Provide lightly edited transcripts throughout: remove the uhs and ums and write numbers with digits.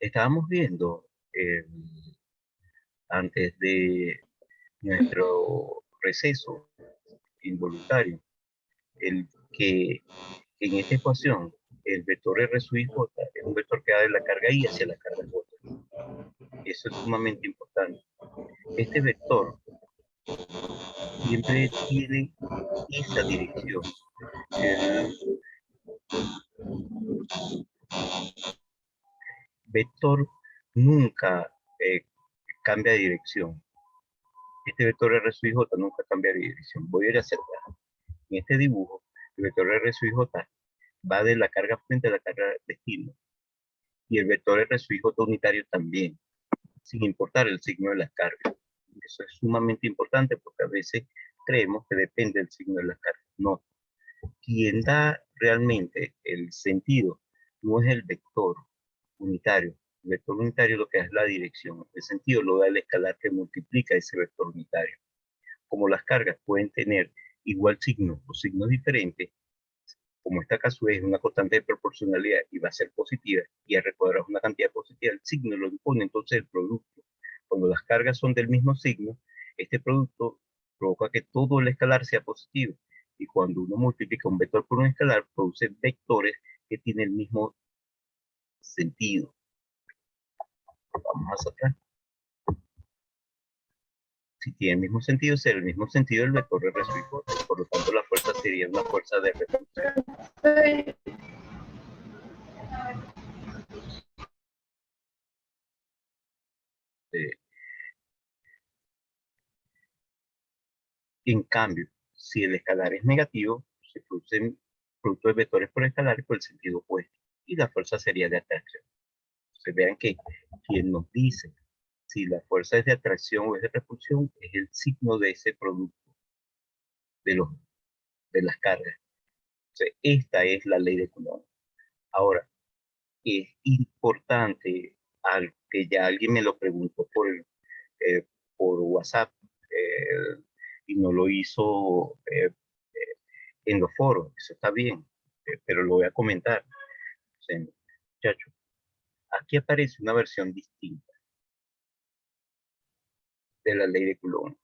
Estábamos viendo antes de nuestro receso involuntario el que en esta ecuación el vector R sub i j es un vector que va de la carga I hacia la carga J. Eso es sumamente importante. Este vector siempre tiene esa dirección. El vector nunca cambia de dirección. Este vector R sub i j nunca cambia de dirección. Voy a ir hacia atrás. En este dibujo, el vector R sub i j va de la carga frente a la carga destino. Y el vector R sub i j unitario también, sin importar el signo de las cargas. Eso es sumamente importante porque a veces creemos que depende del signo de las cargas. No. Quien da realmente el sentido no es el vector unitario. El vector unitario lo que es la dirección. El sentido lo da el escalar que multiplica ese vector unitario. Como las cargas pueden tener igual signo o signos diferentes, como esta caso es una constante de proporcionalidad y va a ser positiva, y R cuadrado es una cantidad positiva, el signo lo impone entonces el producto. Cuando las cargas son del mismo signo, este producto provoca que todo el escalar sea positivo. Y cuando uno multiplica un vector por un escalar, produce vectores que tienen el mismo sentido. Vamos hacia atrás. Si tiene el mismo sentido, será el mismo sentido del vector R sub i j. Por lo tanto, la fuerza sería una fuerza de repulsión. En cambio, si el escalar es negativo, se producen productos de vectores por escalares por el sentido opuesto. Y la fuerza sería de atracción. Entonces vean que quien nos dice si la fuerza es de atracción o es de repulsión es el signo de ese producto, de, los, de las cargas. Entonces, esta es la ley de Coulomb. Ahora, es importante algo que ya alguien me lo preguntó por WhatsApp y no lo hizo en los foros. Eso está bien, pero lo voy a comentar. O sea, muchachos, aquí aparece una versión distinta de la ley de Coulomb,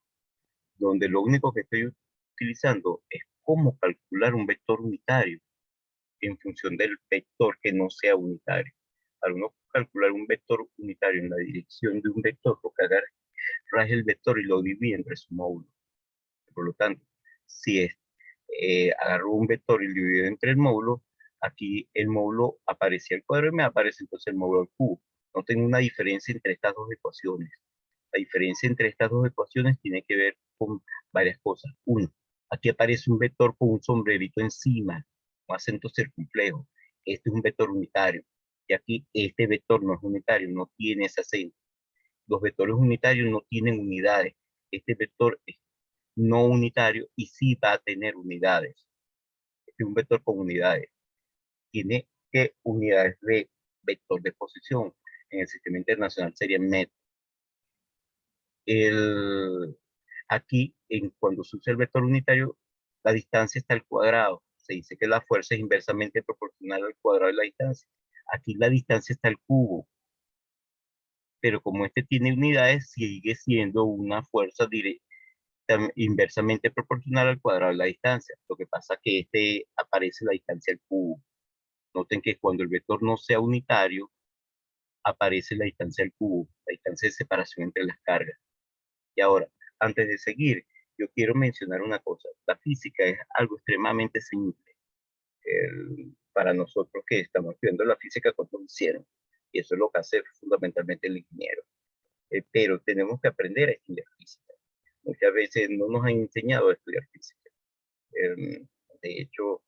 donde lo único que estoy utilizando es cómo calcular un vector unitario en función del vector que no sea unitario. Al uno calcular un vector unitario en la dirección de un vector, porque agarra el vector y lo divide entre su módulo. Por lo tanto, si es, agarro un vector y lo divido entre el módulo, aquí el módulo aparece al cuadrado y me aparece entonces el módulo al cubo. No tengo una diferencia entre estas dos ecuaciones. La diferencia entre estas dos ecuaciones tiene que ver con varias cosas. Uno, aquí aparece un vector con un sombrerito encima, un acento circunflejo. Este es un vector unitario. Y aquí este vector no es unitario, no tiene ese acento. Los vectores unitarios no tienen unidades. Este vector es no unitario y sí va a tener unidades. Este es un vector con unidades. Tiene que unidades de vector de posición. En el sistema internacional serían metros. Aquí, cuando se usa el vector unitario, la distancia está al cuadrado. Se dice que la fuerza es inversamente proporcional al cuadrado de la distancia. Aquí la distancia está al cubo. Pero como este tiene unidades, sigue siendo una fuerza inversamente proporcional al cuadrado de la distancia. Lo que pasa es que aparece la distancia al cubo. Noten que cuando el vector no sea unitario, aparece la distancia al cubo, la distancia de separación entre las cargas. Y ahora, antes de seguir, yo quiero mencionar una cosa. La física es algo extremadamente simple para nosotros que estamos estudiando la física cuando lo hicieron. Y eso es lo que hace fundamentalmente el ingeniero. Pero tenemos que aprender a estudiar física. Muchas veces no nos han enseñado a estudiar física. De hecho,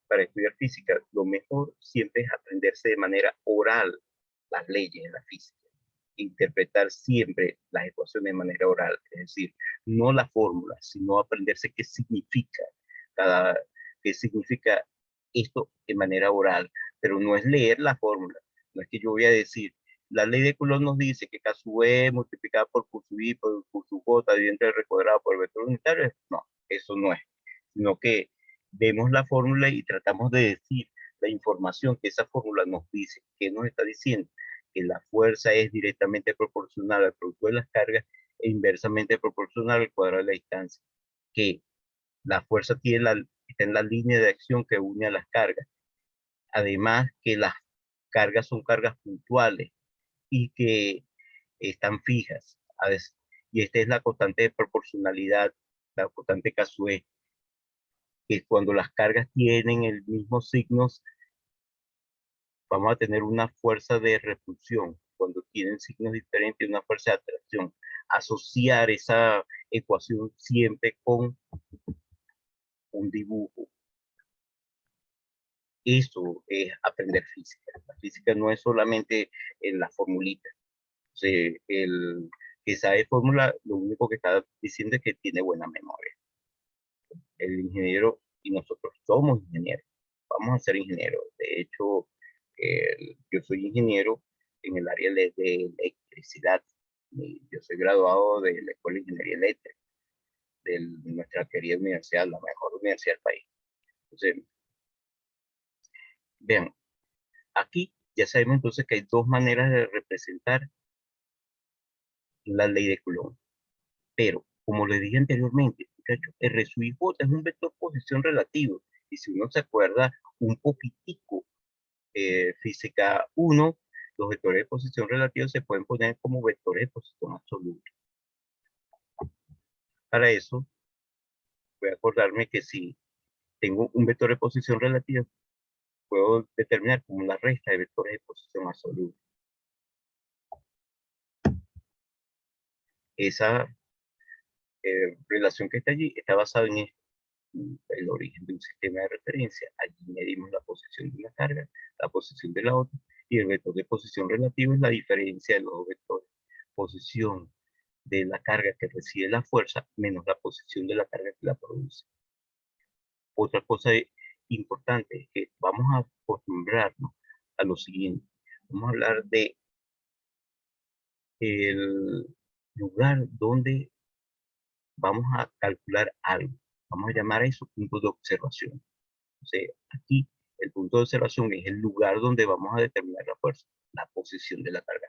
para estudiar física, lo mejor siempre es aprenderse de manera oral las leyes de la física. Interpretar siempre las ecuaciones de manera oral, es decir, no la fórmula, sino aprenderse cada, qué significa esto de manera oral, pero no es leer la fórmula, no es que yo voy a decir, la ley de Coulomb nos dice que K sub E multiplicado por Q sub I por Q sub J dividido entre R cuadrado por el vector unitario, no, eso no es, sino que vemos la fórmula y tratamos de decir la información que esa fórmula nos dice, que nos está diciendo que la fuerza es directamente proporcional al producto de las cargas e inversamente proporcional al cuadrado de la distancia, que la fuerza está en la línea de acción que une a las cargas. Además que las cargas son cargas puntuales y que están fijas. Y esta es la constante de proporcionalidad, la constante K-E, que cuando las cargas tienen el mismo signo, vamos a tener una fuerza de repulsión. Cuando tienen signos diferentes, una fuerza de atracción. Asociar esa ecuación siempre con un dibujo. Eso es aprender física. La física no es solamente en la formulita. O sea, el que sabe fórmula, lo único que está diciendo es que tiene buena memoria. El ingeniero, y nosotros somos ingenieros, vamos a ser ingenieros. De hecho, yo soy ingeniero en el área de electricidad. Yo soy graduado de la Escuela de Ingeniería Eléctrica, de nuestra querida universidad, la mejor universidad del país. Entonces, vean, aquí ya sabemos entonces que hay dos maneras de representar la ley de Coulomb. Pero, como les dije anteriormente, muchachos, R sub I J es un vector posición relativo. Y si uno se acuerda un poquitico, física 1, los vectores de posición relativa se pueden poner como vectores de posición absoluta. Para eso, voy a acordarme que si tengo un vector de posición relativa, puedo determinar como la resta de vectores de posición absoluta. Esa relación que está allí está basada en el origen de un sistema de referencia. Allí medimos la posición de una carga, la posición de la otra, y el vector de posición relativo es la diferencia de los dos vectores. Posición de la carga que recibe la fuerza menos la posición de la carga que la produce. Otra cosa importante es que vamos a acostumbrarnos a lo siguiente. Vamos a hablar de el lugar donde vamos a calcular algo. Vamos a llamar a eso punto de observación. O sea, aquí el punto de observación es el lugar donde vamos a determinar la fuerza, la posición de la carga.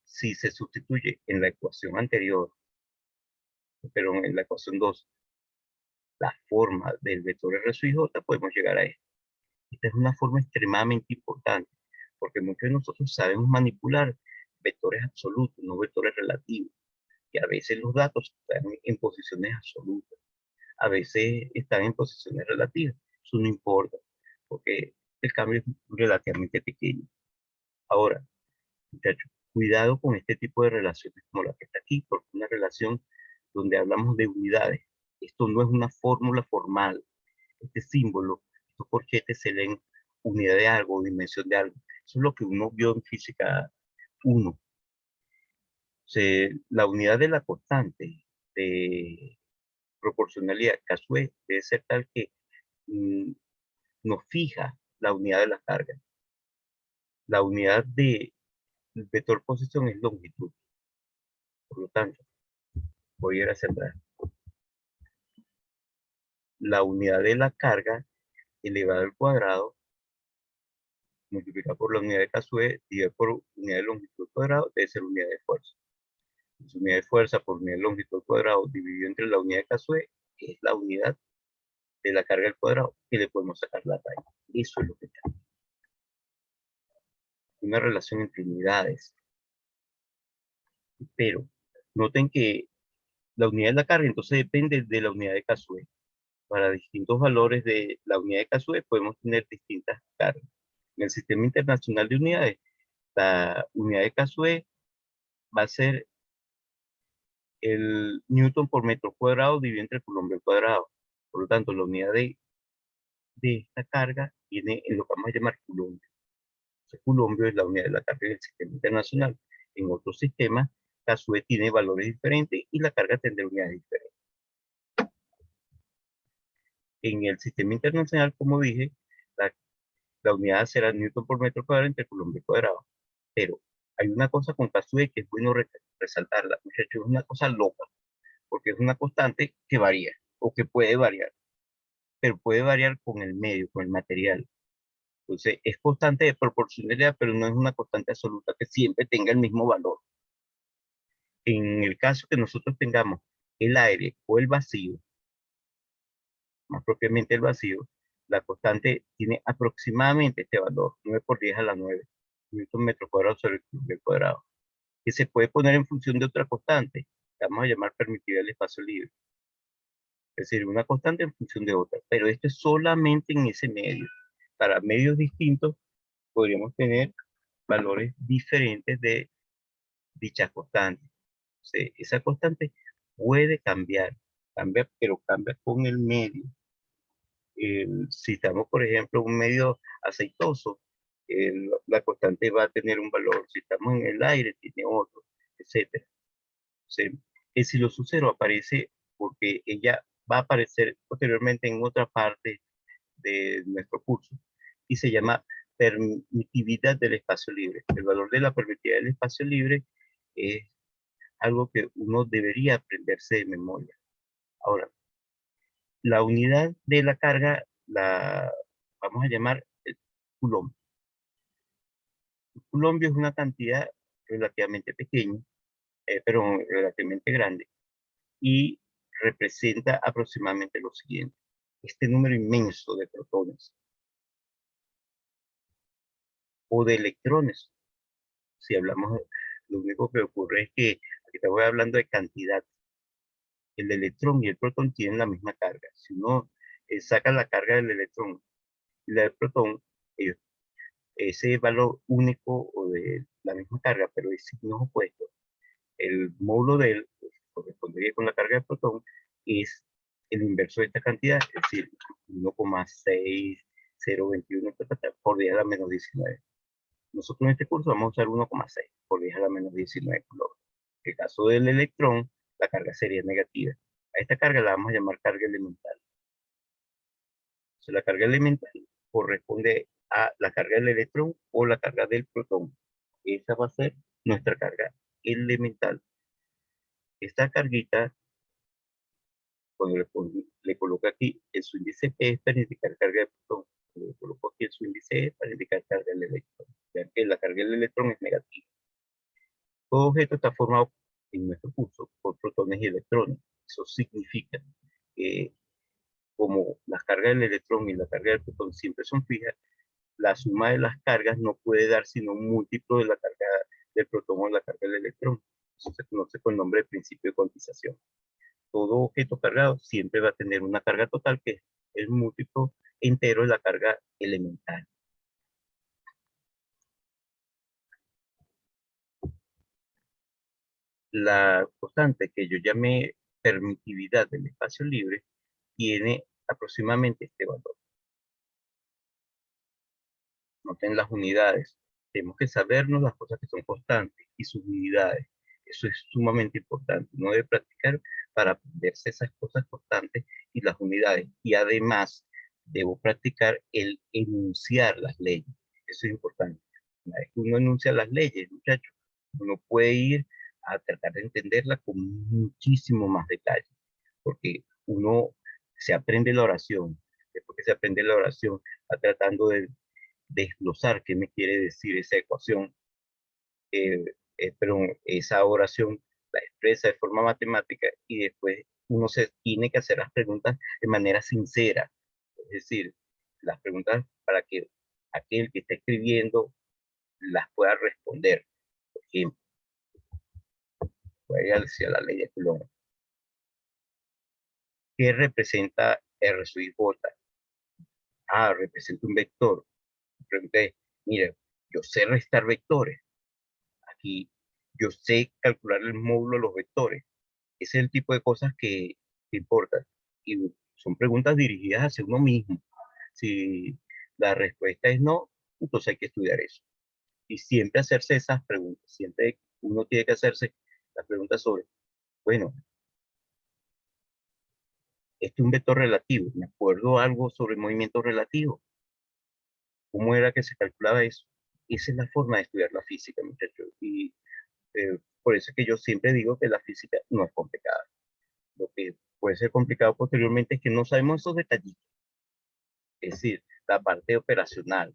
Si se sustituye en la ecuación anterior, pero en la ecuación 2, la forma del vector R sub J, podemos llegar a esto. Esta es una forma extremadamente importante, porque muchos de nosotros sabemos manipular vectores absolutos, no vectores relativos, y a veces los datos están en posiciones absolutas, a veces están en posiciones relativas. Eso no importa, porque el cambio es relativamente pequeño. Ahora, muchachos, cuidado con este tipo de relaciones como la que está aquí, porque es una relación donde hablamos de unidades. Esto no es una fórmula formal. Este símbolo, estos corchetes se leen unidad de algo, dimensión de algo. Eso es lo que uno vio en física 1. La unidad de la constante de proporcionalidad K-E debe ser tal que nos fija la unidad de la carga. La unidad de vector posición es longitud. Por lo tanto, voy a ir hacia atrás. La unidad de la carga elevada al cuadrado multiplicado por la unidad de K-E dividido por unidad de longitud al cuadrado debe ser unidad de fuerza. Entonces, unidad de fuerza por unidad de longitud al cuadrado dividido entre la unidad de K-E es la unidad de la carga al cuadrado y le podemos sacar la raíz. Eso es lo que está. Una relación entre unidades. Pero noten que la unidad de la carga entonces depende de la unidad de K-E. Para distintos valores de la unidad de K-E podemos tener distintas cargas. En el sistema internacional de unidades, la unidad de K-E va a ser el newton por metro cuadrado dividido entre coulomb al cuadrado. Por lo tanto, la unidad de esta carga viene en lo que vamos a llamar coulombio. Coulombio es la unidad de la carga del sistema internacional. En otros sistemas, K-E tiene valores diferentes y la carga tendrá unidades diferentes. En el sistema internacional, como dije, la unidad será newton por metro cuadrado entre coulomb al cuadrado. Pero hay una cosa con K-E que es bueno resaltarla, muchachos, es una cosa loca, porque es una constante que varía o que puede variar. pero puede variar con el medio, con el material. Entonces, es constante de proporcionalidad, pero no es una constante absoluta que siempre tenga el mismo valor. En el caso que nosotros tengamos el aire o el vacío, más propiamente el vacío, la constante tiene aproximadamente este valor, 9 por 10 a la 9 newton metro cuadrado sobre el metro cuadrado, que se puede poner en función de otra constante, que vamos a llamar permitividad del espacio libre. Es decir, una constante en función de otra, pero esto es solamente en ese medio. Para medios distintos podríamos tener valores diferentes de dichas constantes. O sea, esa constante puede cambiar, pero cambia con el medio. Si estamos, por ejemplo, en un medio aceitoso, la constante va a tener un valor. Si estamos en el aire, tiene otro, etcétera. O sea, el siloso cero aparece porque ella va a aparecer posteriormente en otra parte de nuestro curso y se llama permitividad del espacio libre. El valor de la permitividad del espacio libre es algo que uno debería aprenderse de memoria. Ahora, la unidad de la carga la vamos a llamar el coulomb. El coulomb es una cantidad relativamente pequeña, pero relativamente grande, y representa aproximadamente lo siguiente. Este número inmenso de protones o de electrones. Si hablamos, lo único que ocurre es que aquí estamos hablando de cantidad. El electrón y el protón tienen la misma carga. Si uno saca la carga del electrón y la del protón, ese valor único o de la misma carga, pero de signos opuestos, el módulo de él, pues, correspondería con la carga del protón, es el inverso de esta cantidad, es decir, 1,6021 por 10 a la menos 19. Nosotros en este curso vamos a usar 1,6 por 10 a la menos 19 coulomb. En el caso del electrón, la carga sería negativa. A esta carga la vamos a llamar carga elemental. Entonces, la carga elemental corresponde a la carga del electrón o la carga del protón. Esa va a ser nuestra carga elemental. Esta carguita, cuando le coloco aquí el su índice P es para indicar carga de protón. Cuando le coloco aquí el su índice E para indicar carga del electrón. Ya que la carga del electrón es negativa. Todo objeto está formado en nuestro curso por protones y electrones. Eso significa que como las cargas del electrón y la carga del protón siempre son fijas, la suma de las cargas no puede dar sino un múltiplo de la carga del protón o la carga del electrón. Eso se conoce con el nombre de principio de cuantización. Todo objeto cargado siempre va a tener una carga total que es el múltiplo entero de la carga elemental. La constante que yo llamé permitividad del espacio libre tiene aproximadamente este valor. Noten las unidades. Tenemos que sabernos las cosas que son constantes y sus unidades. Eso es sumamente importante. Uno debe practicar para aprenderse esas cosas constantes y las unidades. Y además, debo practicar el enunciar las leyes. Eso es importante. Una vez que uno enuncia las leyes, muchachos, uno puede ir a tratar de entenderlas con muchísimo más detalle. Porque uno se aprende la oración. Después que se aprende la oración, va tratando de desglosar qué me quiere decir esa ecuación, pero esa oración la expresa de forma matemática y después uno se tiene que hacer las preguntas de manera sincera, es decir, las preguntas para que aquel que está escribiendo las pueda responder. Por ejemplo, voy a decir la ley de Coulomb. ¿Qué representa R sub i J? Ah, representa un vector. Pregunté, mira, yo sé restar vectores. Aquí yo sé calcular el módulo de los vectores. Ese es el tipo de cosas que importan. Y son preguntas dirigidas hacia uno mismo. Si la respuesta es no, entonces hay que estudiar eso. Y siempre hacerse esas preguntas. Siempre uno tiene que hacerse las preguntas sobre, bueno, este es un vector relativo. ¿Me acuerdo algo sobre el movimiento relativo? ¿Cómo era que se calculaba eso? Esa es la forma de estudiar la física, muchachos. Y por eso es que yo siempre digo que la física no es complicada. Lo que puede ser complicado posteriormente es que no sabemos esos detallitos. es decir, la parte operacional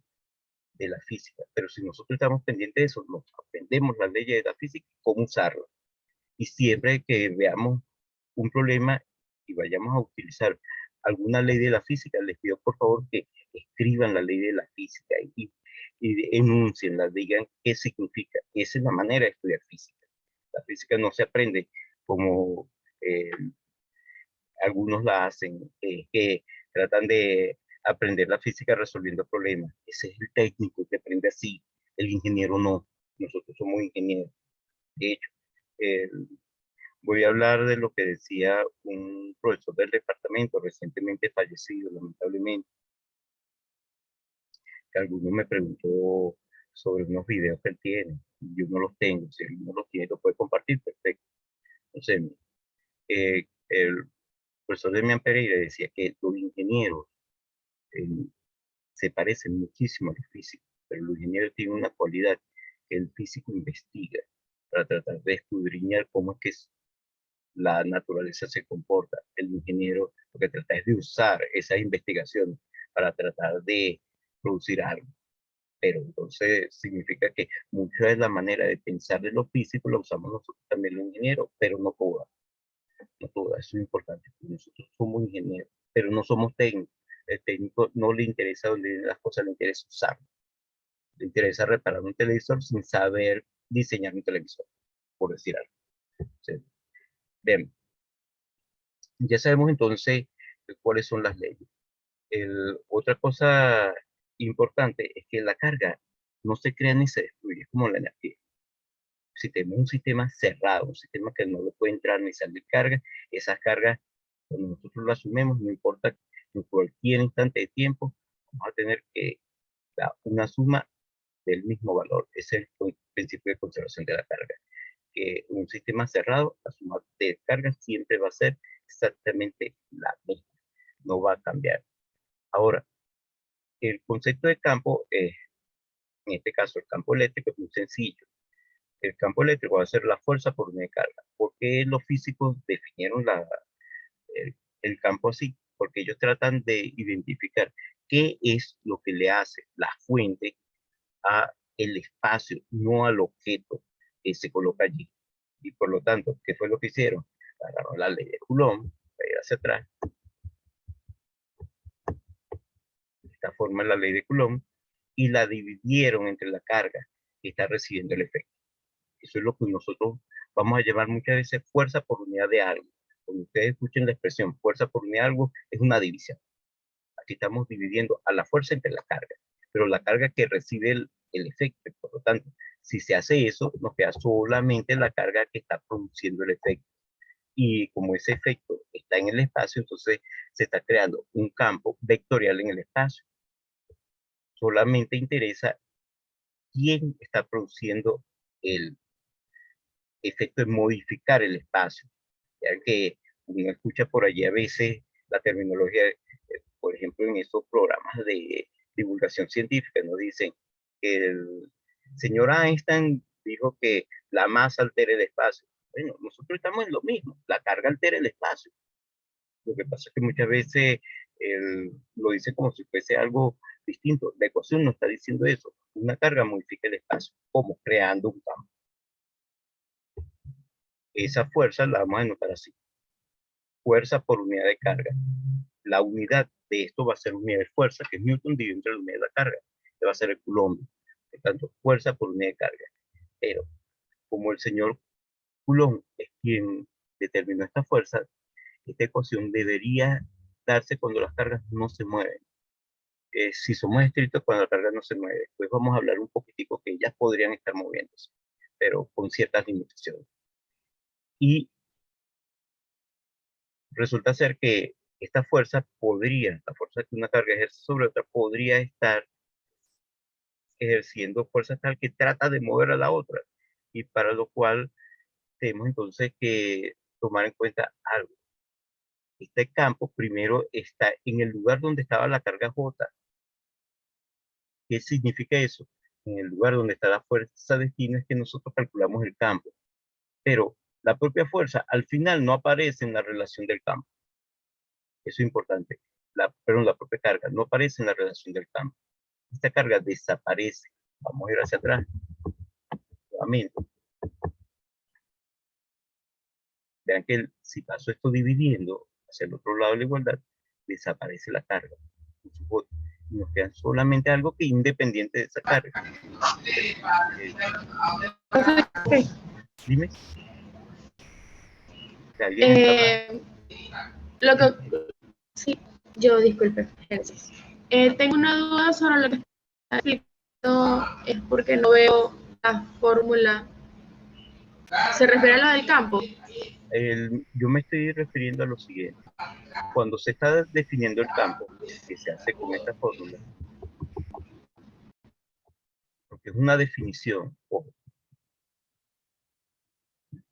de la física. Pero si nosotros estamos pendientes de eso, nos aprendemos las leyes de la física, cómo usarlas. Y siempre que veamos un problema y vayamos a utilizar alguna ley de la física, les pido por favor que escriban la ley de la física y enuncienla, digan qué significa. Esa es la manera de estudiar física. La física no se aprende como eh, algunos la hacen, que tratan de aprender la física resolviendo problemas. Ese es el técnico que aprende así, el ingeniero no. Nosotros somos ingenieros. De hecho, eh, voy a hablar de lo que decía un profesor del departamento recientemente fallecido, lamentablemente, que alguno me preguntó sobre unos videos que él tiene. Yo no los tengo, si alguno los tiene, lo puede compartir, perfecto. Entonces, el profesor Demian Pereira decía que los ingenieros eh, se parecen muchísimo a los físicos, pero los ingenieros tienen una cualidad que el físico investiga para tratar de escudriñar cómo es que la naturaleza se comporta. El ingeniero lo que trata es de usar esas investigaciones para tratar de producir algo. Pero entonces significa que mucha de la manera de pensar de los físicos la usamos nosotros también los ingenieros, pero no toda. No toda, eso es importante. Nosotros somos ingenieros, pero no somos técnicos. El técnico no le interesa donde las cosas, le interesa usarlo. Le interesa reparar un televisor sin saber diseñar un televisor, por decir algo. ¿Sí? Bien, ya sabemos entonces cuáles son las leyes. Otra cosa importante es que la carga no se crea ni se destruye, es como la energía. Si tenemos un sistema cerrado, un sistema que no le puede entrar ni salir carga, esas cargas, cuando nosotros las asumimos, no importa en cualquier instante de tiempo, vamos a tener que dar una suma del mismo valor. Ese es el principio de conservación de la carga. Que un sistema cerrado, la suma de cargas siempre va a ser exactamente la misma, no va a cambiar. Ahora, el concepto de campo es, en este caso, el campo eléctrico es muy sencillo. El campo eléctrico va a ser la fuerza por unidad de carga. ¿Por qué los físicos definieron el campo así? Porque ellos tratan de identificar qué es lo que le hace la fuente a el espacio, no al objeto que se coloca allí. Y por lo tanto, ¿qué fue lo que hicieron? Agarraron la ley de Coulomb, para ir hacia atrás, de esta forma la ley de Coulomb, y la dividieron entre la carga que está recibiendo el efecto. Eso es lo que nosotros vamos a llamar muchas veces fuerza por unidad de algo. Cuando ustedes escuchen la expresión fuerza por unidad de algo, es una división. Aquí estamos dividiendo a la fuerza entre la carga, pero la carga que recibe el efecto. Por lo tanto, si se hace eso, nos queda solamente la carga que está produciendo el efecto. Y como ese efecto está en el espacio, entonces se está creando un campo vectorial en el espacio. Solamente interesa quién está produciendo el efecto de modificar el espacio. Ya que uno escucha por allí a veces la terminología, por ejemplo, en esos programas de divulgación científica, nos dicen que el señor Einstein dijo que la masa altera el espacio. Bueno, nosotros estamos en lo mismo, la carga altera el espacio. Lo que pasa es que muchas veces lo dice como si fuese algo distinto. La ecuación no está diciendo eso. Una carga modifica el espacio, como creando un campo. Esa fuerza la vamos a anotar así. Fuerza por unidad de carga. La unidad de esto va a ser unidad de fuerza, que es Newton dividido entre la unidad de la carga, que va a ser el Coulomb. Por tanto, fuerza por unidad de carga. Pero, como el señor Coulomb es quien determinó esta fuerza, esta ecuación debería darse cuando las cargas no se mueven. Si somos estrictos, cuando la carga no se mueve. Después vamos a hablar un poquitico que ellas podrían estar moviéndose, pero con ciertas limitaciones. Y resulta ser que esta fuerza podría, la fuerza que una carga ejerce sobre otra, podría estar ejerciendo fuerza tal que trata de mover a la otra. Y para lo cual tenemos entonces que tomar en cuenta algo. Este campo primero está en el lugar donde estaba la carga J. ¿Qué significa eso? En el lugar donde está la fuerza destino es que nosotros calculamos el campo. Pero la propia fuerza al final no aparece en la relación del campo. Eso es importante. la propia carga, no aparece en la relación del campo. Esta carga desaparece. Vamos a ir hacia atrás. Nuevamente. Vean que si paso esto dividiendo hacia el otro lado de la igualdad, desaparece la carga. Y nos queda solamente algo que es independiente de esa carga. Dime. Lo que sí, yo disculpe, Génesis. Tengo una duda sobre lo que está explicando, es porque no veo la fórmula. ¿Se refiere a lo del campo? Yo me estoy refiriendo a lo siguiente. Cuando se está definiendo el campo, que se hace con esta fórmula, porque es una definición, ojo,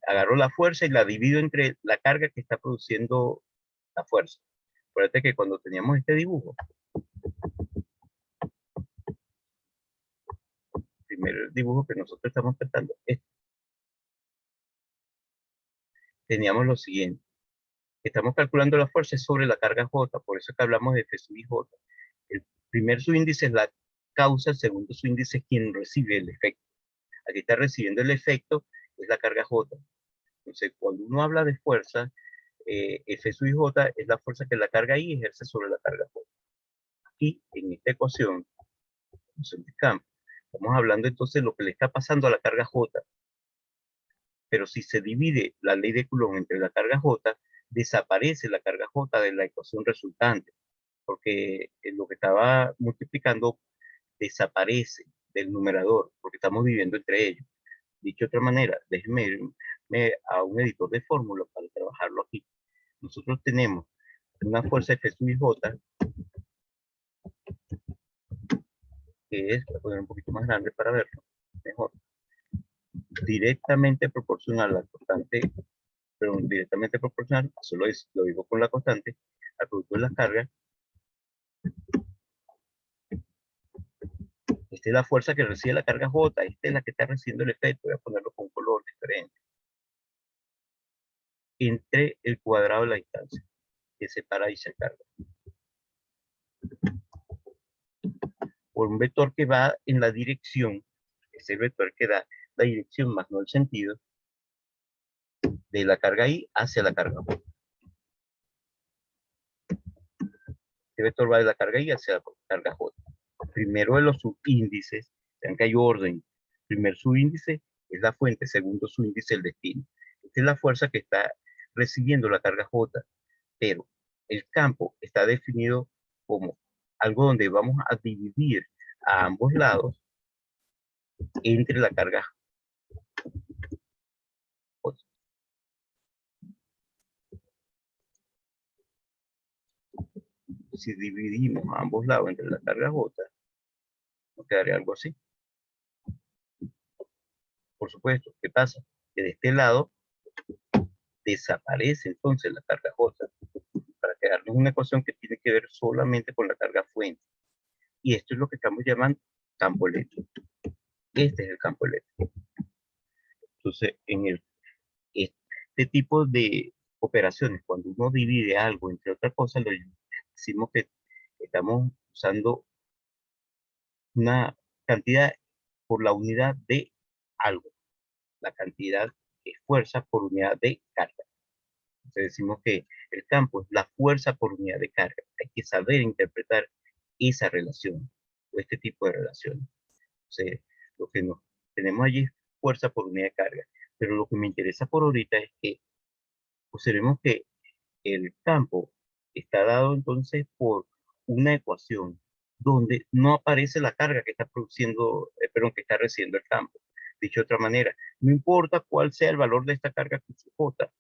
agarro la fuerza y la divido entre la carga que está produciendo la fuerza. Acuérdate que cuando teníamos este dibujo, el primer dibujo que nosotros estamos tratando, teníamos lo siguiente. Estamos calculando la fuerza sobre la carga J, por eso es que hablamos de F sub i J. El primer subíndice es la causa, el segundo subíndice es quien recibe el efecto. Aquí está recibiendo el efecto, es la carga J. Entonces, cuando uno habla de fuerza, F sub i J es la fuerza que la carga I ejerce sobre la carga J. Aquí, en esta ecuación de campo, estamos hablando entonces de lo que le está pasando a la carga J. Pero si se divide la ley de Coulomb entre la carga J, desaparece la carga J de la ecuación resultante, porque lo que estaba multiplicando desaparece del numerador, porque estamos viviendo entre ellos. Dicho de otra manera, déjenme irme a un editor de fórmulas para trabajarlo aquí. Nosotros tenemos una fuerza F sub i J, que es, voy a poner un poquito más grande para verlo mejor, directamente proporcional a la constante, pero directamente proporcional, solo lo digo con la constante, al producto de las cargas. Esta es la fuerza que recibe la carga J, esta es la que está recibiendo el efecto, voy a ponerlo con un color diferente, entre el cuadrado de la distancia que separa dicha carga. Por un vector que va en la dirección, es el vector que da la dirección más no el sentido, de la carga I hacia la carga J. Este vector va de la carga I hacia la carga J. Primero de los subíndices, vean que hay orden. Primer subíndice es la fuente, segundo subíndice el destino. Esta es la fuerza que está recibiendo la carga J, pero el campo está definido como algo donde vamos a dividir a ambos lados entre la carga J. Si dividimos a ambos lados entre la carga J, nos quedaría algo así. Por supuesto, ¿qué pasa? Que de este lado desaparece entonces la carga J para quedarnos una ecuación que tiene que ver solamente con la carga fuente. Y esto es lo que estamos llamando campo eléctrico. Este es el campo eléctrico. Entonces, este tipo de operaciones, cuando uno divide algo entre otras cosas, decimos que estamos usando una cantidad por la unidad de algo. La cantidad es fuerza por unidad de carga. Entonces decimos que el campo es la fuerza por unidad de carga. Hay que saber interpretar esa relación o este tipo de relaciones. Entonces, lo que nos tenemos allí es fuerza por unidad de carga. Pero lo que me interesa por ahorita es que observemos que el campo está dado entonces por una ecuación donde no aparece la carga que está produciendo, perdón, que está recibiendo el campo. Dicho de otra manera, no importa cuál sea el valor de esta carga QJ,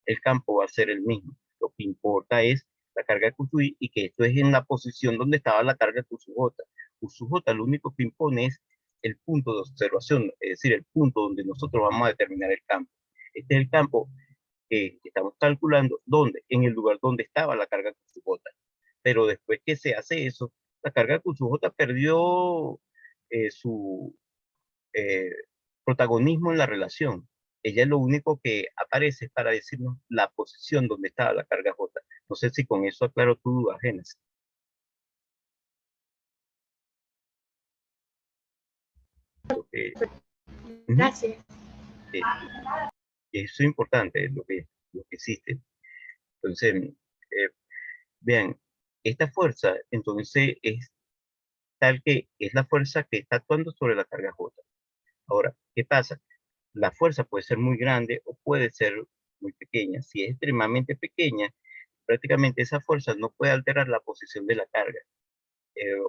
el campo va a ser el mismo. Lo que importa es la carga QI y que esto es en la posición donde estaba la carga QJ. QJ lo único que impone es el punto de observación, es decir, el punto donde nosotros vamos a determinar el campo. Este es el campo que estamos calculando, ¿dónde? En el lugar donde estaba la carga QJ. Pero después que se hace eso, la carga QJ perdió su protagonismo en la relación. Ella es lo único que aparece para decirnos la posición donde estaba la carga J. No sé si con eso aclaro tu duda, Génesis. Ujú, Gracias. eh, eso es importante, lo que existe. Entonces, eh, vean, esta fuerza, entonces, es tal que es la fuerza que está actuando sobre la carga J. Ahora, ¿qué pasa? La fuerza puede ser muy grande o puede ser muy pequeña. Si es extremadamente pequeña, prácticamente esa fuerza no puede alterar la posición de la carga,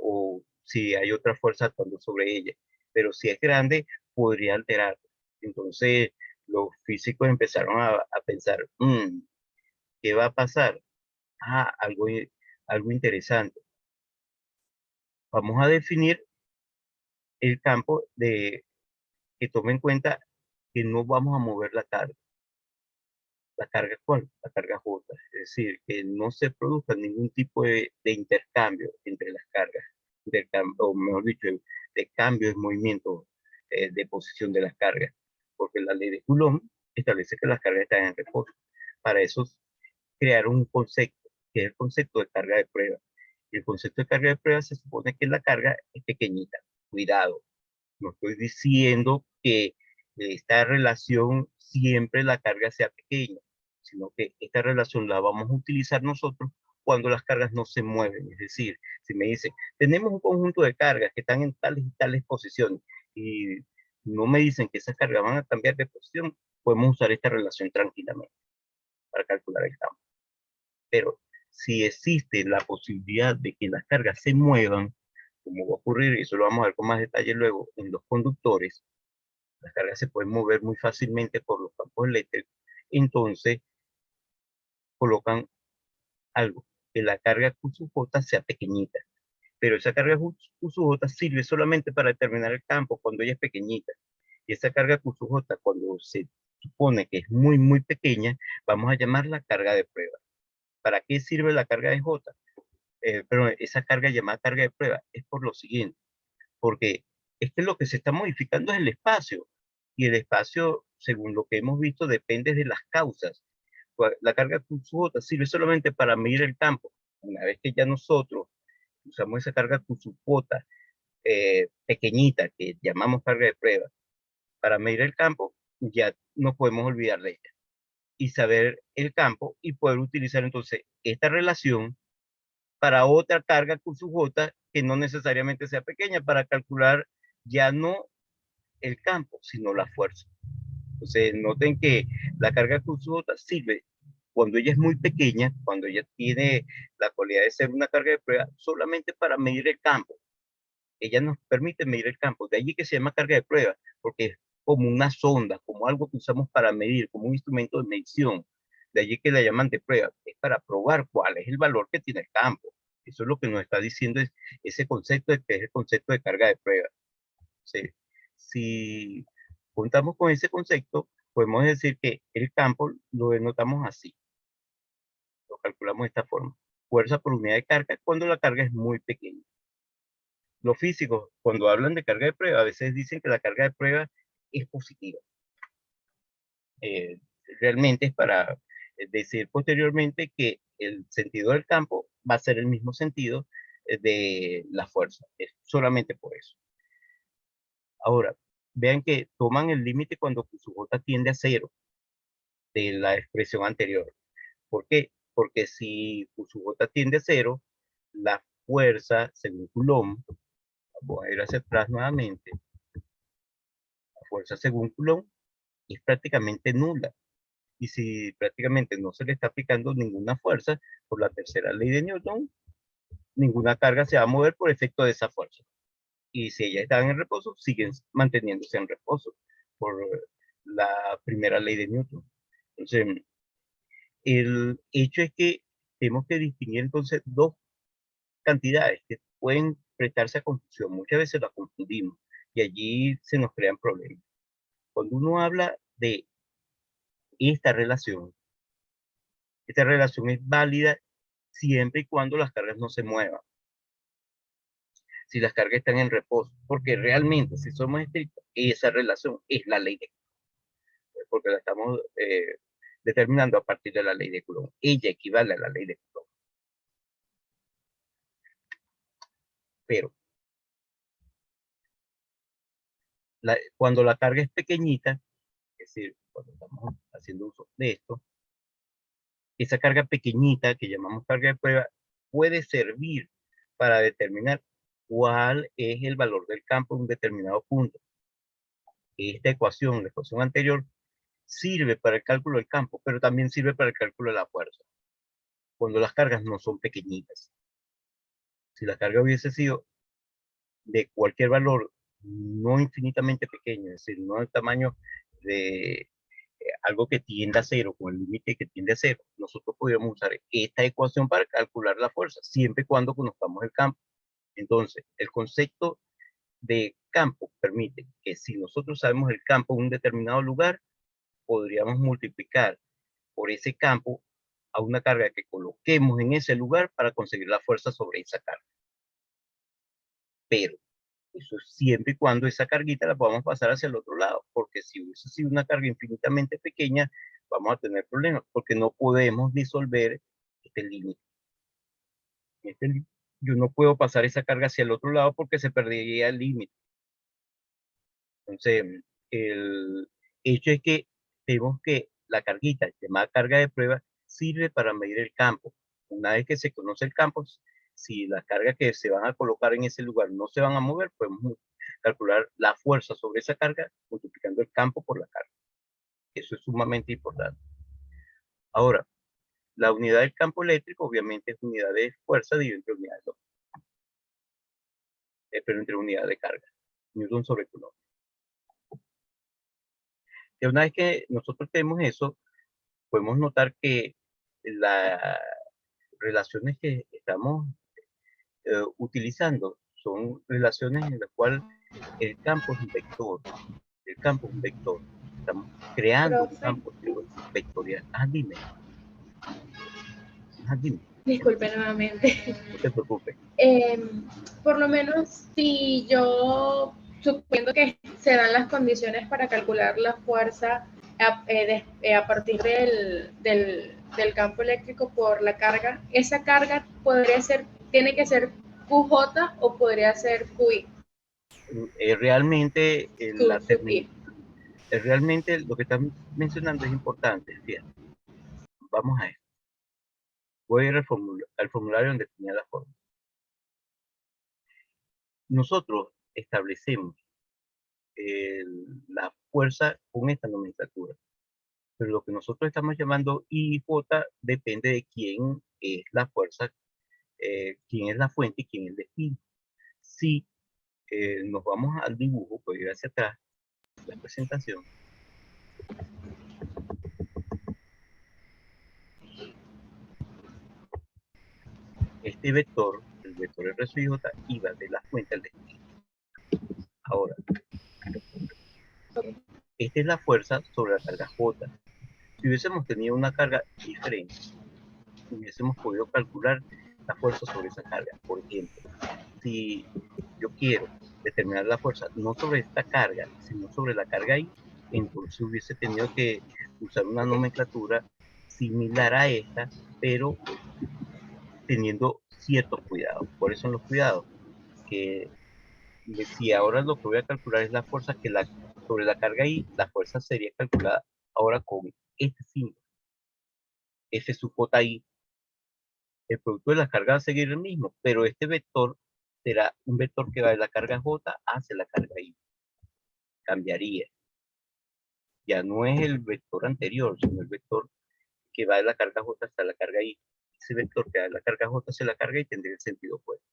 o si hay otra fuerza actuando sobre ella. Pero si es grande, podría alterar. Entonces, los físicos empezaron a pensar, ¿qué va a pasar? Ah, algo interesante. Vamos a definir el campo que tome en cuenta que no vamos a mover la carga. ¿La carga cuál? La carga J. Es decir, que no se produzca ningún tipo de intercambio entre las cargas, o mejor dicho, de cambio de movimiento, de posición de las cargas, porque la ley de Coulomb establece que las cargas están en reposo. Para eso, crear un concepto, que es el concepto de carga de prueba. Y el concepto de carga de prueba se supone que la carga es pequeñita. Cuidado, no estoy diciendo que esta relación siempre la carga sea pequeña, sino que esta relación la vamos a utilizar nosotros cuando las cargas no se mueven. Es decir, si me dicen, tenemos un conjunto de cargas que están en tales y tales posiciones y no me dicen que esas cargas van a cambiar de posición, podemos usar esta relación tranquilamente para calcular el campo. Pero si existe la posibilidad de que las cargas se muevan, como va a ocurrir, y eso lo vamos a ver con más detalle luego, en los conductores, las cargas se pueden mover muy fácilmente por los campos eléctricos, entonces colocan algo, que la carga Q sub J sea pequeñita, pero esa carga Q sub J sirve solamente para determinar el campo cuando ella es pequeñita, y esa carga Q sub J cuando se supone que es muy, muy pequeña, vamos a llamarla carga de prueba. ¿Para qué sirve la carga de J? Pero esa carga llamada carga de prueba es por lo siguiente, porque es que lo que se está modificando es el espacio, y el espacio, según lo que hemos visto, depende de las causas. La carga QSJ sirve solamente para medir el campo. Una vez que ya nosotros usamos esa carga QSJ pequeñita, que llamamos carga de prueba, para medir el campo, ya no podemos olvidar de ella. Y saber el campo y poder utilizar entonces esta relación para otra carga QSJ que no necesariamente sea pequeña, para calcular ya no el campo, sino la fuerza. Entonces, noten que la carga QSJ sirve cuando ella es muy pequeña, cuando ella tiene la cualidad de ser una carga de prueba, solamente para medir el campo. Ella nos permite medir el campo. De allí que se llama carga de prueba, porque es como una sonda, como algo que usamos para medir, como un instrumento de medición. De allí que la llaman de prueba. Es para probar cuál es el valor que tiene el campo. Eso es lo que nos está diciendo es ese concepto de que es el concepto de carga de prueba. Sí. Si contamos con ese concepto, podemos decir que el campo lo denotamos así, lo calculamos de esta forma. Fuerza por unidad de carga cuando la carga es muy pequeña. Los físicos, cuando hablan de carga de prueba, a veces dicen que la carga de prueba es positiva. Eh, Realmente es para decir posteriormente que el sentido del campo va a ser el mismo sentido de la fuerza. Es solamente por eso. Ahora, vean que toman el límite cuando su J tiende a cero de la expresión anterior. ¿Por qué? Porque si su J tiende a cero, la fuerza, según Coulomb, voy a ir hacia atrás nuevamente, la fuerza según Coulomb es prácticamente nula. Y si prácticamente no se le está aplicando ninguna fuerza por la tercera ley de Newton, ninguna carga se va a mover por efecto de esa fuerza. Y si ellas están en reposo, siguen manteniéndose en reposo por la primera ley de Newton. Entonces, el hecho es que tenemos que distinguir entonces dos cantidades que pueden prestarse a confusión. Muchas veces las confundimos y allí se nos crean problemas. Cuando uno habla de esta relación es válida siempre y cuando las cargas no se muevan. Si las cargas están en reposo, porque realmente, si somos estrictos, esa relación es la ley de Coulomb, porque la estamos determinando a partir de la ley de Coulomb. Ella equivale a la ley de Coulomb. Pero cuando la carga es pequeñita, es decir, cuando estamos haciendo uso de esto, esa carga pequeñita que llamamos carga de prueba puede servir para determinar cuál es el valor del campo en un determinado punto. Esta ecuación, la ecuación anterior, sirve para el cálculo del campo, pero también sirve para el cálculo de la fuerza, cuando las cargas no son pequeñitas. Si la carga hubiese sido de cualquier valor no infinitamente pequeño, es decir, no del tamaño de algo que tiende a cero, con el límite que tiende a cero, nosotros podríamos usar esta ecuación para calcular la fuerza, siempre y cuando conozcamos el campo. Entonces, el concepto de campo permite que si nosotros sabemos el campo en un determinado lugar, podríamos multiplicar por ese campo a una carga que coloquemos en ese lugar para conseguir la fuerza sobre esa carga. Pero eso es siempre y cuando esa carguita la podamos pasar hacia el otro lado, porque si hubiese sido una carga infinitamente pequeña, vamos a tener problemas, porque no podemos disolver este límite. Yo no puedo pasar esa carga hacia el otro lado porque se perdería el límite. Entonces, el hecho es que tenemos que la carguita, llamada carga de prueba, sirve para medir el campo. Una vez que se conoce el campo, si las cargas que se van a colocar en ese lugar no se van a mover, podemos calcular la fuerza sobre esa carga multiplicando el campo por la carga. Eso es sumamente importante. Ahora, la unidad del campo eléctrico obviamente es unidad de fuerza dividido entre unidad de pero entre unidad de carga. Newton sobre Coulomb. Y una vez que nosotros tenemos eso, podemos notar que las relaciones que estamos utilizando son relaciones en las cuales el campo es un vector. El campo es un vector. Estamos creando un Profe, campo vectorial. Dime. Dime. disculpe nuevamente. No te preocupes. Por lo menos si yo suponiendo que se dan las condiciones para calcular la fuerza a partir del campo eléctrico por la carga, esa carga podría ser, tiene que ser QJ o podría ser QI. Realmente QI. realmente lo que estás mencionando es importante. Fíjate. Vamos a esto. Voy a ir al formulario donde tenía la forma. Nosotros establecemos la fuerza con esta nomenclatura. Pero lo que nosotros estamos llamando IJ depende de quién es la fuerza, quién es la fuente y quién es el destino. Si nos vamos al dibujo, puedo ir hacia atrás, la presentación. Este vector, el vector R sub J, iba de la fuente al destino. Ahora, esta es la fuerza sobre la carga J. Si hubiésemos tenido una carga diferente, hubiésemos podido calcular la fuerza sobre esa carga. Por ejemplo, si yo quiero determinar la fuerza no sobre esta carga, sino sobre la carga I, entonces hubiese tenido que usar una nomenclatura similar a esta, pero teniendo ciertos cuidados. ¿Cuáles son los cuidados? Que si ahora lo que voy a calcular es la fuerza sobre la carga I, la fuerza sería calculada ahora con este símbolo, F sub JI. El producto de las cargas va a seguir el mismo, pero este vector será un vector que va de la carga J hacia la carga I. Cambiaría. Ya no es el vector anterior, sino el vector que va de la carga J hasta la carga I. Ese vector que va de la carga J hacia la carga I tendría el sentido opuesto.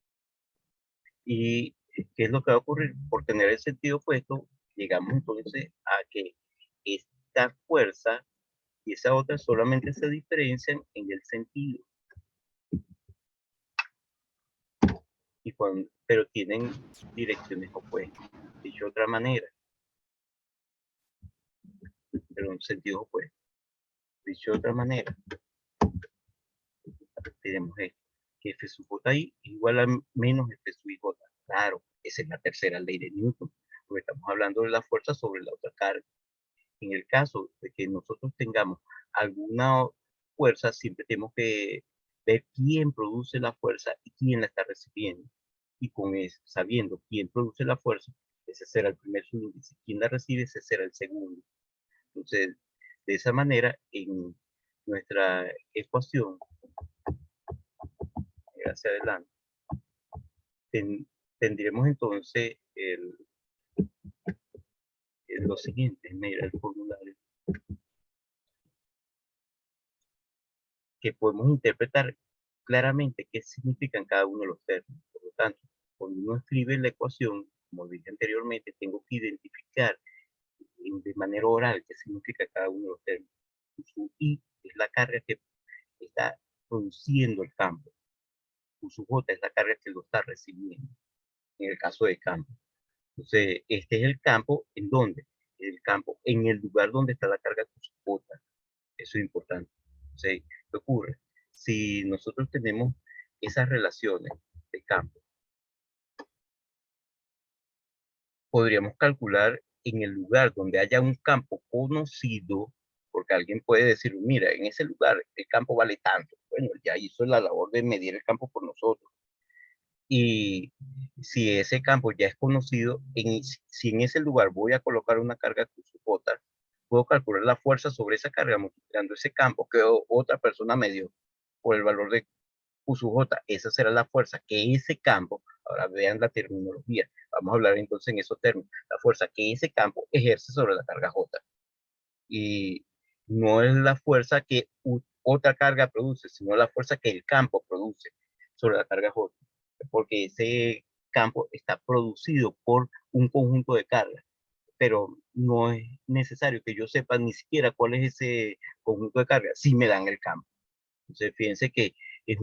¿Y qué es lo que va a ocurrir? Por tener el sentido opuesto, llegamos entonces a que esta fuerza y esa otra solamente se diferencian en el sentido. Pero tienen direcciones opuestas. Dicho de otra manera, pero en sentidos opuestos. Dicho de otra manera, tenemos esto, que F sub JI es igual a menos F sub IJ. Claro, esa es la tercera ley de Newton, porque estamos hablando de la fuerza sobre la otra carga. En el caso de que nosotros tengamos alguna fuerza, siempre tenemos que ver quién produce la fuerza y quién la está recibiendo. Y con eso, sabiendo quién produce la fuerza, ese será el primer subíndice. Quien la recibe, ese será el segundo. Entonces, de esa manera, en nuestra ecuación, hacia adelante, tendremos entonces lo siguiente, mira el formulario, que podemos interpretar claramente qué significan cada uno de los términos. Por lo tanto, cuando uno escribe la ecuación, como dije anteriormente, tengo que identificar de manera oral qué significa cada uno de los términos. Su I es la carga que está produciendo el campo. Su J es la carga que lo está recibiendo, en el caso de campo. Entonces, este es el campo, ¿en dónde? El campo, en el lugar donde está la carga Q J. Eso es importante. Entonces, ¿qué ocurre? Si nosotros tenemos esas relaciones de campo, podríamos calcular en el lugar donde haya un campo conocido, porque alguien puede decir, mira, en ese lugar el campo vale tanto. Bueno, ya hizo la labor de medir el campo por nosotros. Y si ese campo ya es conocido, si en ese lugar voy a colocar una carga Q-J, puedo calcular la fuerza sobre esa carga multiplicando ese campo que otra persona me dio por el valor de Q-J. Esa será la fuerza que ese campo, ahora vean la terminología, vamos a hablar entonces en esos términos, la fuerza que ese campo ejerce sobre la carga J. Y no es la fuerza que otra carga produce, sino la fuerza que el campo produce sobre la carga J, porque ese campo está producido por un conjunto de cargas, pero no es necesario que yo sepa ni siquiera cuál es ese conjunto de cargas, si me dan el campo. Entonces, fíjense que es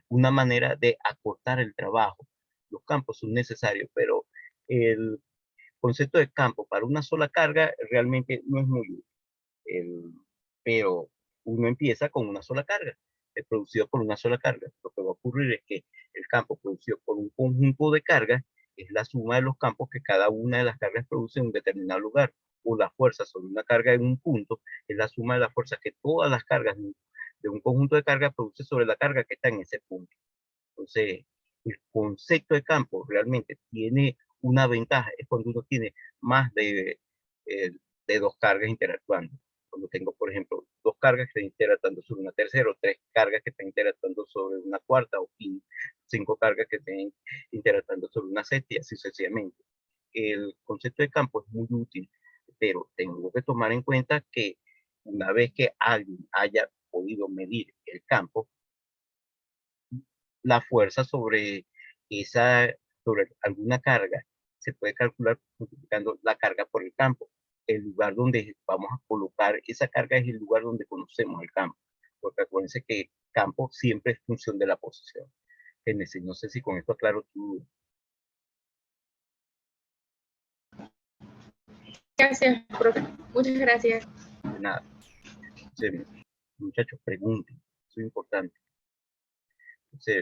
una manera de acortar el trabajo. Los campos son necesarios, pero el concepto de campo para una sola carga realmente no es muy útil. Pero uno empieza con una sola carga, es producido por una sola carga. Lo que va a ocurrir es que el campo producido por un conjunto de cargas es la suma de los campos que cada una de las cargas produce en un determinado lugar, o la fuerza sobre una carga en un punto es la suma de las fuerzas que todas las cargas de un conjunto de cargas produce sobre la carga que está en ese punto. Entonces, el concepto de campo realmente tiene una ventaja, es cuando uno tiene más de dos cargas interactuando. Cuando tengo, por ejemplo, dos cargas que están interactuando sobre una tercera, o tres cargas que están interactuando sobre una cuarta, o cinco cargas que estén interactuando sobre una sexta, y así sucesivamente. El concepto de campo es muy útil, pero tengo que tomar en cuenta que una vez que alguien haya podido medir el campo, la fuerza sobre alguna carga se puede calcular multiplicando la carga por el campo. El lugar donde vamos a colocar esa carga es el lugar donde conocemos el campo, porque acuérdense que campo siempre es función de la posición. No sé si con esto aclaro tu duda. Gracias, profe. Muchas gracias. De nada. Entonces, muchachos, pregunten. Eso es importante. Entonces,